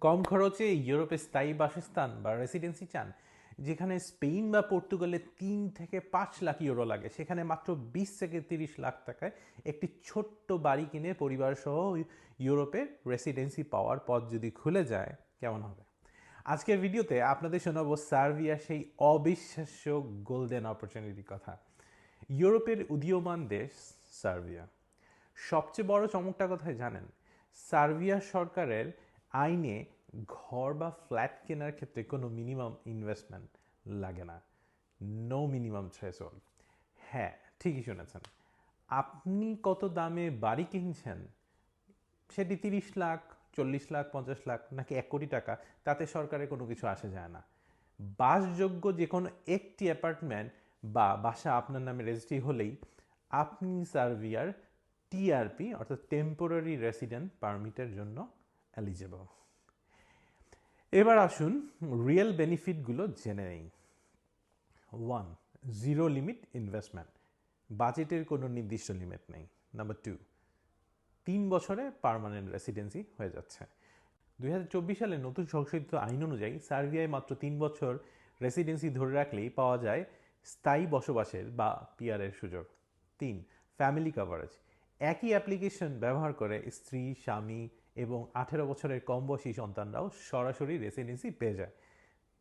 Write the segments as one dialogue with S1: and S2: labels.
S1: কম খরচে ইউরোপে স্থায়ী বাসস্থান বা রেসিডেন্সি চান, যেখানে স্পেন বা পর্তুগালে 3 থেকে 5 লাখ ইউরো লাগে, সেখানে মাত্র 20 থেকে 30 লাখ টাকায় একটি ছোট্ট বাড়ি কিনে পরিবার সহ ইউরোপে রেসিডেন্সি পাওয়ার পথ যদি খুলে যায়, কেমন হবে? আজকের ভিডিওতে আপনাদের শোনাবো সার্বিয়া সেই অবিশ্বাস্য গোল্ডেন অপরচুনিটির কথা। ইউরোপের উদীয়মান দেশ সার্বিয়া। সবচেয়ে বড় চমকটা কোথায় জানেন? সার্বিয়া সরকারের আইনে ঘর বা ফ্ল্যাট কেনার ক্ষেত্রে কোনো মিনিমাম ইনভেস্টমেন্ট লাগে না। No minimum threshold. হ্যাঁ, ঠিকই শুনেছেন। আপনি কত দামে বাড়ি কিনছেন, সেটি 30 লাখ, 40 লাখ, 50 লাখ নাকি 1 কোটি টাকা, তাতে সরকারের কোনো কিছু আসে যায় না। বাসযোগ্য যে কোনো একটি অ্যাপার্টমেন্ট বা বাসা আপনার নামে রেজিস্ট্রি হলেই আপনি সার্বিয়ার টিআরপি অর্থাৎ টেম্পোরারি রেসিডেন্ট পারমিটের জন্য এলিজেবল। এবার আসুন রিয়েল বেনিফিটগুলো জেনে নেই। 1. জিরো লিমিট ইনভেস্টমেন্ট, বাজেটের কোনো নির্দিষ্ট লিমিট নেই। নাম্বার 2, 3 বছরে পার্মানেন্ট রেসিডেন্সি হয়ে যাচ্ছে। 2024 সালে নতুন সংশোধিত আইন অনুযায়ী সার্বিয়ায় মাত্র 3 বছর রেসিডেন্সি ধরে রাখলেই পাওয়া যায় স্থায়ী বসবাসের বা পিআরের সুযোগ। 3. ফ্যামিলি কভারেজ, একই অ্যাপ্লিকেশন ব্যবহার করে স্ত্রী, স্বামী এবং 18 বছরের কম বয়সী সন্তানরাও সরাসরি রেসিডেন্সি পেয়ে যায়।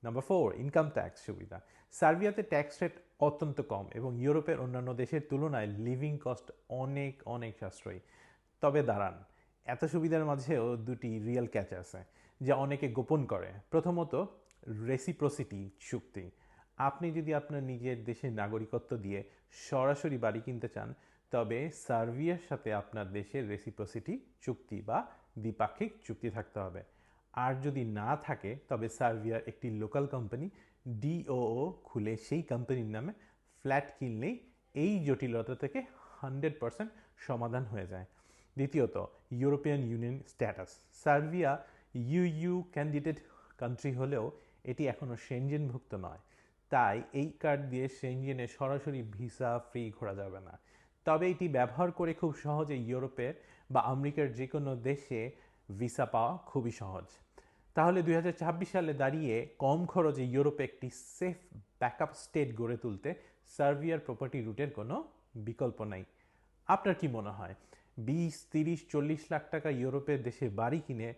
S1: নাম্বার 4, ইনকাম ট্যাক্স সুবিধা। সার্বিয়াতে ট্যাক্স রেট অত্যন্ত কম এবং ইউরোপের অন্যান্য দেশের তুলনায় লিভিং কস্ট অনেক অনেক সাশ্রয়ী। তবে দাঁড়ান, এত সুবিধার মাঝেও দুটি রিয়েল ক্যাচ আছে যা অনেকে গোপন করে। প্রথমত, রেসিপ্রোসিটি চুক্তি। আপনি যদি আপনার নিজের দেশের নাগরিকত্ব দিয়ে সরাসরি বাড়ি কিনতে চান, তবে সার্বিয়ার সাথে আপনার দেশের রেসিপ্রোসিটি চুক্তি বা দ্বিপাক্ষিক চুক্তি থাকতে হবে। আর যদি না থাকে, তবে সার্বিয়ার একটি লোকাল কোম্পানি ডিওও খুলে সেই কোম্পানির নামে ফ্ল্যাট কিনলেই এই জটিলতা থেকে 100% সমাধান হয়ে যায়। দ্বিতীয়ত, European Union status. Serbia EU candidate country হলেও এটি এখনও সেনজেনভুক্ত নয়, তাই এই কার্ড দিয়ে সেনজেনে সরাসরি ভিসা ফ্রি ঘোরা যাবে না। তবে এটি ব্যবহার করে খুব সহজে ইউরোপের বা আমেরিকার যে কোনো দেশে ভিসা পাওয়া খুবই সহজ। তাহলে 2026 সালে দাঁড়িয়ে কম খরচে ইউরোপে একটি সেফ ব্যাকআপ স্টেট গড়ে তুলতে সার্বিয়ার প্রপার্টি রুটের কোনো বিকল্প নাই। আপনার কি মনে হয়, 20, 30, 40 লাখ টাকা ইউরোপের দেশে বাড়ি কিনে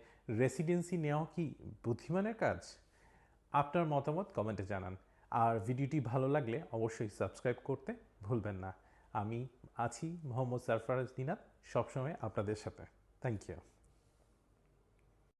S1: রেসিডেন্সি নেওয়া কি বুদ্ধিমানের কাজ? আপনার মতামত কমেন্টে জানান। আর ভিডিওটি ভালো লাগলে অবশ্যই সাবস্ক্রাইব করতে ভুলবেন না। আমি আছি মোহাম্মদ সারফরাজ দিনাত, সবসময় আপনাদের সাথে। Thank you.